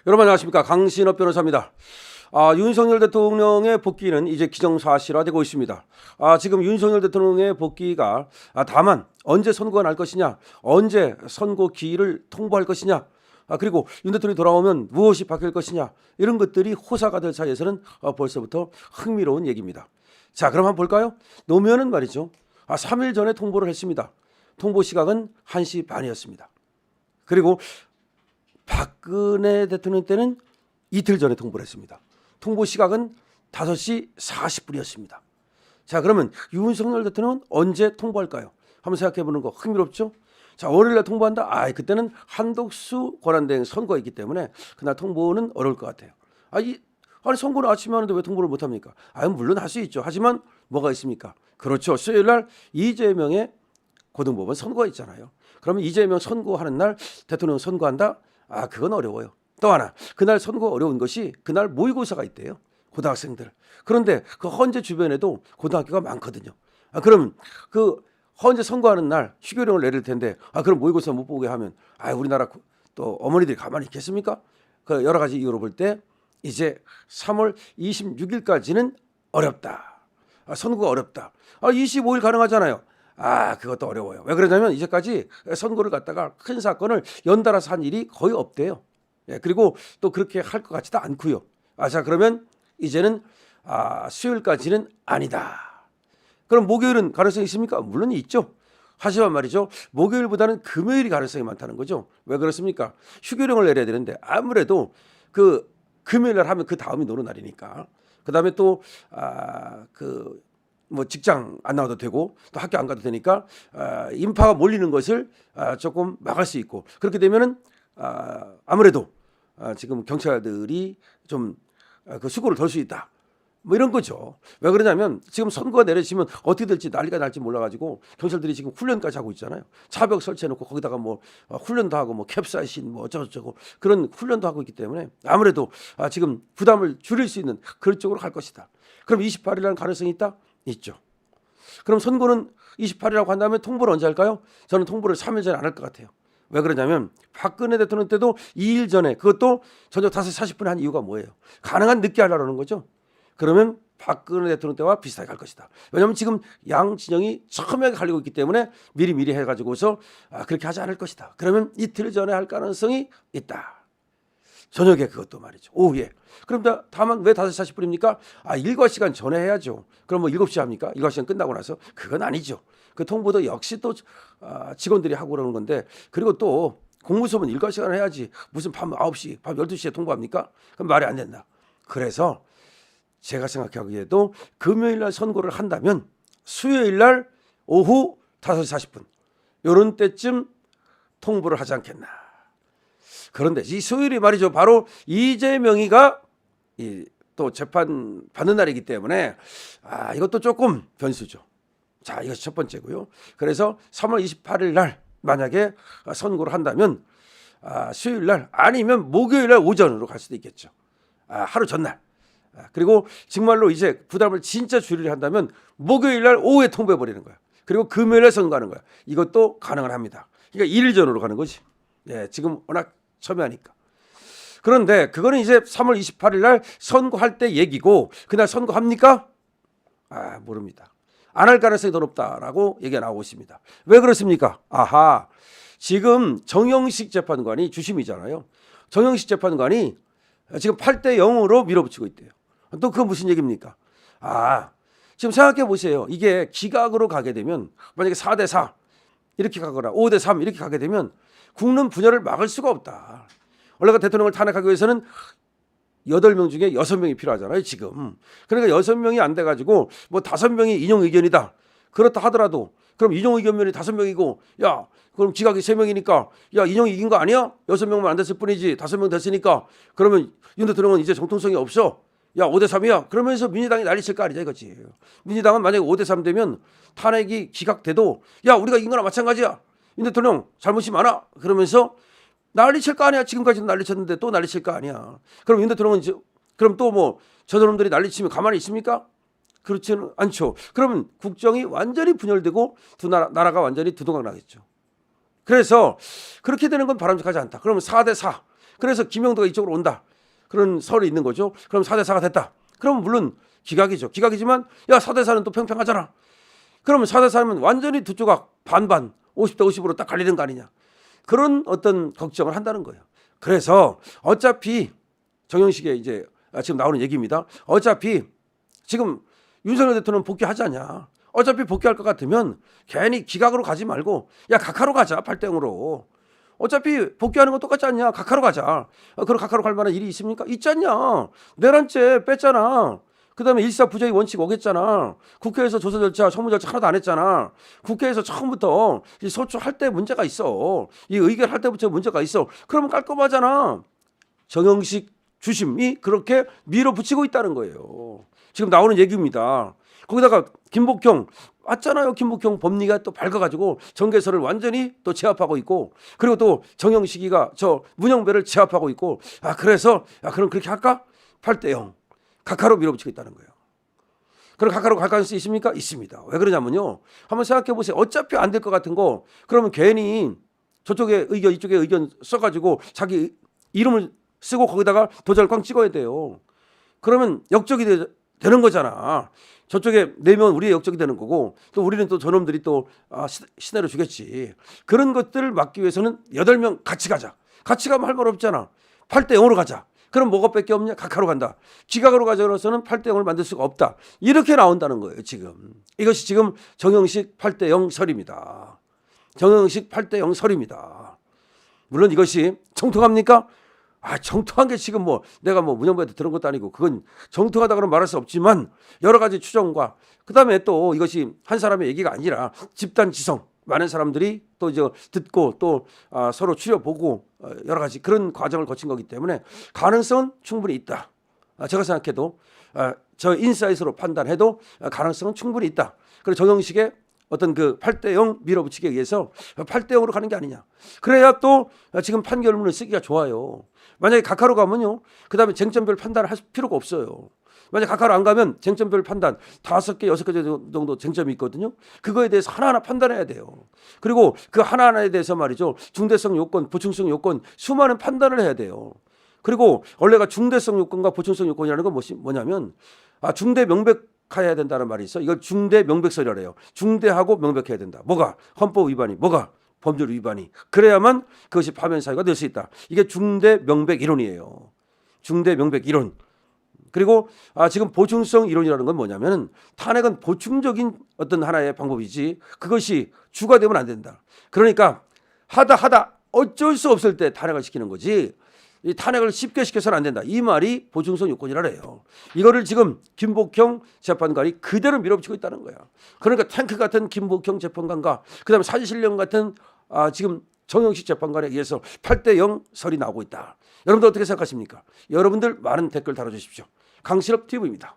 여러분 안녕하십니까, 강신업 변호사입니다. 윤석열 대통령의 복귀는 이제 기정사실화되고 있습니다. 지금 윤석열 대통령의 복귀가 다만 언제 선거가 날 것이냐, 언제 선거 기일을 통보할 것이냐, 그리고 윤 대통령이 돌아오면 무엇이 바뀔 것이냐, 이런 것들이 호사가 될 사이에서는 벌써부터 흥미로운 얘기입니다. 자, 그럼 한번 볼까요? 노무현은 말이죠, 3일 전에 통보를 했습니다. 통보 시각은 1시 반이었습니다. 그리고 박근혜 대통령 때는 이틀 전에 통보를 했습니다. 통보 시각은 5시 40분이었습니다. 자, 그러면 윤석열 대통령은 언제 통보할까요? 한번 생각해 보는 거 흥미롭죠? 자, 월요일에 통보한다? 그때는 한덕수 권한대행 선거이기 때문에 그날 통보는 어려울 것 같아요. 아니, 선거는 아침에 하는데 왜 통보를 못 합니까? 물론 할 수 있죠. 하지만 뭐가 있습니까? 그렇죠. 수요일 날 이재명의 고등법원 선거가 있잖아요. 그러면 이재명 선거하는 날 대통령 선거한다? 그건 어려워요. 또 하나, 그날 선거 어려운 것이 그날 모의고사가 있대요. 고등학생들. 그런데 그 헌재 주변에도 고등학교가 많거든요. 그럼 그 헌재 선거하는 날 휴교령을 내릴 텐데 그럼 모의고사 못 보게 하면 우리나라 또 어머니들이 가만히 있겠습니까? 그 여러 가지 이유로 볼 때 이제 3월 26일까지는 어렵다. 선거가 어렵다. 25일 가능하잖아요. 그것도 어려워요. 왜 그러냐면 이제까지 선거를 갖다가 큰 사건을 연달아서 한 일이 거의 없대요. 그리고 또 그렇게 할 것 같지도 않고요. 자, 그러면 이제는 수요일까지는 아니다. 그럼 목요일은 가능성이 있습니까? 물론 있죠. 하지만 말이죠, 목요일보다는 금요일이 가능성이 많다는 거죠. 왜 그렇습니까? 휴교령을 내려야 되는데 아무래도 그 금요일 날 하면 그 다음이 노는 날이니까. 그 다음에 또 직장 안 나와도 되고 또 학교 안 가도 되니까 인파가 몰리는 것을 조금 막을 수 있고, 그렇게 되면은 아무래도 지금 경찰들이 좀 그 수고를 덜 수 있다. 뭐 이런 거죠. 왜 그러냐면 지금 선거가 내려지면 어떻게 될지 난리가 날지 몰라가지고 경찰들이 지금 훈련까지 하고 있잖아요. 차벽 설치해놓고 거기다가 뭐 훈련도 하고 뭐 캡사이신 뭐 어쩌고저쩌고 그런 훈련도 하고 있기 때문에 아무래도 지금 부담을 줄일 수 있는 그런 쪽으로 갈 것이다. 그럼 28일이라는 가능성이 있다? 있죠. 그럼 선거는 28일이라고 한다면 통보를 언제 할까요? 저는 통보를 3일 전에 안 할 것 같아요. 왜 그러냐면 박근혜 대통령 때도 2일 전에, 그것도 저녁 5시 40분에 한 이유가 뭐예요? 가능한 늦게 하려는 거죠. 그러면 박근혜 대통령 때와 비슷하게 갈 것이다. 왜냐하면 지금 양 진영이 첨예하게 갈리고 있기 때문에 미리 해가지고서 그렇게 하지 않을 것이다. 그러면 이틀 전에 할 가능성이 있다. 저녁에 그것도 말이죠. 오후에. 그럼 다만 왜 5시 40분입니까? 일과 시간 전에 해야죠. 그럼 뭐 7시에 합니까? 일과 시간 끝나고 나서? 그건 아니죠. 그 통보도 역시 또 직원들이 하고 그러는 건데, 그리고 또 공무수업은 일과 시간을 해야지 무슨 밤 9시, 밤 12시에 통보합니까? 그럼 말이 안 된다. 그래서 제가 생각하기에도 금요일 날 선거를 한다면 수요일 날 오후 5시 40분 이런 때쯤 통보를 하지 않겠나. 그런데 이 수요일이 말이죠, 바로 이재명이가 또 재판 받는 날이기 때문에 이것도 조금 변수죠. 자, 이것이 첫 번째고요. 그래서 3월 28일 날 만약에 선고를 한다면 수요일 날 아니면 목요일 날 오전으로 갈 수도 있겠죠. 하루 전날. 그리고 정말로 이제 부담을 진짜 줄이려 한다면 목요일 날 오후에 통보해 버리는 거야. 그리고 금요일 날 선거하는 거야. 이것도 가능은 합니다. 그러니까 1일 전으로 가는 거지. 지금 워낙 첨예하니까. 그런데 그거는 이제 3월 28일 날 선거할 때 얘기고, 그날 선거합니까? 모릅니다. 안 할 가능성이 더 높다라고 얘기가 나오고 있습니다. 왜 그렇습니까? 지금 정영식 재판관이 주심이잖아요. 정영식 재판관이 지금 8대 0으로 밀어붙이고 있대요. 또 그건 무슨 얘기입니까? 지금 생각해 보세요. 이게 기각으로 가게 되면, 만약에 4대 4 이렇게 가거나 5대 3 이렇게 가게 되면 국론 분열을 막을 수가 없다. 원래가 대통령을 탄핵하기 위해서는 8명 중에 6명이 필요하잖아요, 지금. 그러니까 6명이 안 돼가지고 뭐 5명이 인용 의견이다. 그렇다 하더라도 그럼 인용 의견면이 5명이고, 그럼 기각이 3명이니까 인용이 이긴 거 아니야? 6명만 안 됐을 뿐이지 5명 됐으니까 그러면 윤 대통령은 이제 정통성이 없어. 5대 3이야. 그러면서 민주당이 난리칠 거 아니냐 이거지. 민주당은 만약에 5대 3 되면 탄핵이 기각돼도 우리가 이긴 거나 마찬가지야. 윤 대통령 잘못이 많아. 그러면서 난리칠 거 아니야. 지금까지도 난리쳤는데 또 난리칠 거 아니야. 그럼 윤 대통령은 그럼 또 뭐 저놈들이 난리치면 가만히 있습니까? 그렇지는 않죠. 그러면 국정이 완전히 분열되고 나라가 완전히 두동강 나겠죠. 그래서 그렇게 되는 건 바람직하지 않다. 그러면 4대 4. 그래서 김영도가 이쪽으로 온다. 그런 설이 있는 거죠. 그럼 4대4가 됐다. 그럼 물론 기각이죠. 기각이지만 야 4대4는 또 평평하잖아. 그러면 4대4면 완전히 두 조각 반반 50대 50으로 딱 갈리는 거 아니냐. 그런 어떤 걱정을 한다는 거예요. 그래서 어차피 정영식의 이제 지금 나오는 얘기입니다. 어차피 지금 윤석열 대통령은 복귀하자냐. 어차피 복귀할 것 같으면 괜히 기각으로 가지 말고 야 각하로 가자 8대 0으로. 어차피 복귀하는 거 똑같지 않냐. 각하로 가자. 그럼 각하로 갈 만한 일이 있습니까? 있지 않냐. 내란죄 뺐잖아. 그다음에 일사부조의 원칙 어겼잖아. 국회에서 조사 절차, 청문 절차 하나도 안 했잖아. 국회에서 처음부터 이 소추할 때 문제가 있어. 이 의결할 때부터 문제가 있어. 그러면 깔끔하잖아. 정영식 주심이 그렇게 밀어붙이고 있다는 거예요. 지금 나오는 얘기입니다. 거기다가 김복형 왔잖아요. 김복형 법리가 또 밝아가지고 정계설을 완전히 또 제압하고 있고, 그리고 또 정영식이가 저 문영배를 제압하고 있고, 그래서 그럼 그렇게 할까? 8대 0 각하로 밀어붙이고 있다는 거예요. 그럼 각하로 갈 가능성이 있습니까? 있습니다. 왜 그러냐면요. 한번 생각해 보세요. 어차피 안 될 것 같은 거 그러면 괜히 저쪽에 의견 이쪽에 의견 써가지고 자기 이름을 쓰고 거기다가 도장을 꽝 찍어야 돼요. 그러면 역적이 되는 거잖아. 저쪽에 내면 우리의 역적이 되는 거고, 또 우리는 또 저놈들이 또 시내로 주겠지. 그런 것들을 막기 위해서는 8명 같이 가자. 같이 가면 할 말 없잖아. 8대 0으로 가자. 그럼 뭐가 밖에 없냐? 각하로 간다. 기각으로 가져서는 8대 0을 만들 수가 없다. 이렇게 나온다는 거예요. 지금 이것이 지금 정영식 8대 0 설입니다. 정영식 8대 0 설입니다. 물론 이것이 정통합니까? 정통한 게 지금 내가 문영배한테 들은 것도 아니고 그건 정통하다고는 말할 수 없지만 여러 가지 추정과 그다음에 또 이것이 한 사람의 얘기가 아니라 집단 지성, 많은 사람들이 또 이제 듣고 또 서로 추려보고 여러 가지 그런 과정을 거친 거기 때문에 가능성은 충분히 있다. 제가 생각해도 저 인사이트로 판단해도 가능성은 충분히 있다. 그리고 정영식의 어떤 그 8대 0 밀어붙이기 위해서 8대 0으로 가는 게 아니냐. 그래야 또 지금 판결문을 쓰기가 좋아요. 만약에 각하로 가면요, 그 다음에 쟁점별 판단을 할 필요가 없어요. 만약 각하로 안 가면 쟁점별 판단 5개, 6개 정도 쟁점이 있거든요. 그거에 대해서 하나하나 판단해야 돼요. 그리고 그 하나하나에 대해서 말이죠, 중대성 요건, 보충성 요건 수많은 판단을 해야 돼요. 그리고 원래가 중대성 요건과 보충성 요건이라는 건 뭐냐면 중대 명백해야 된다는 말이 있어. 이걸 중대 명백설이래요. 중대하고 명백해야 된다. 뭐가? 헌법 위반이, 뭐가? 법률 위반이. 그래야만 그것이 파면 사유가 될 수 있다. 이게 중대 명백 이론이에요. 중대 명백 이론. 그리고 지금 보충성 이론이라는 건 뭐냐면 탄핵은 보충적인 어떤 하나의 방법이지 그것이 주가 되면 안 된다. 그러니까 하다 어쩔 수 없을 때 탄핵을 시키는 거지 이 탄핵을 쉽게 시켜서는 안 된다. 이 말이 보충성 요건이라 해요. 이거를 지금 김복형 재판관이 그대로 밀어붙이고 있다는 거야. 그러니까 탱크 같은 김복형 재판관과 그다음에 사지실령 같은 지금 정영식 재판관에 의해서 8대 0 설이 나오고 있다. 여러분들 어떻게 생각하십니까? 여러분들 많은 댓글 달아주십시오. 강신업 TV입니다.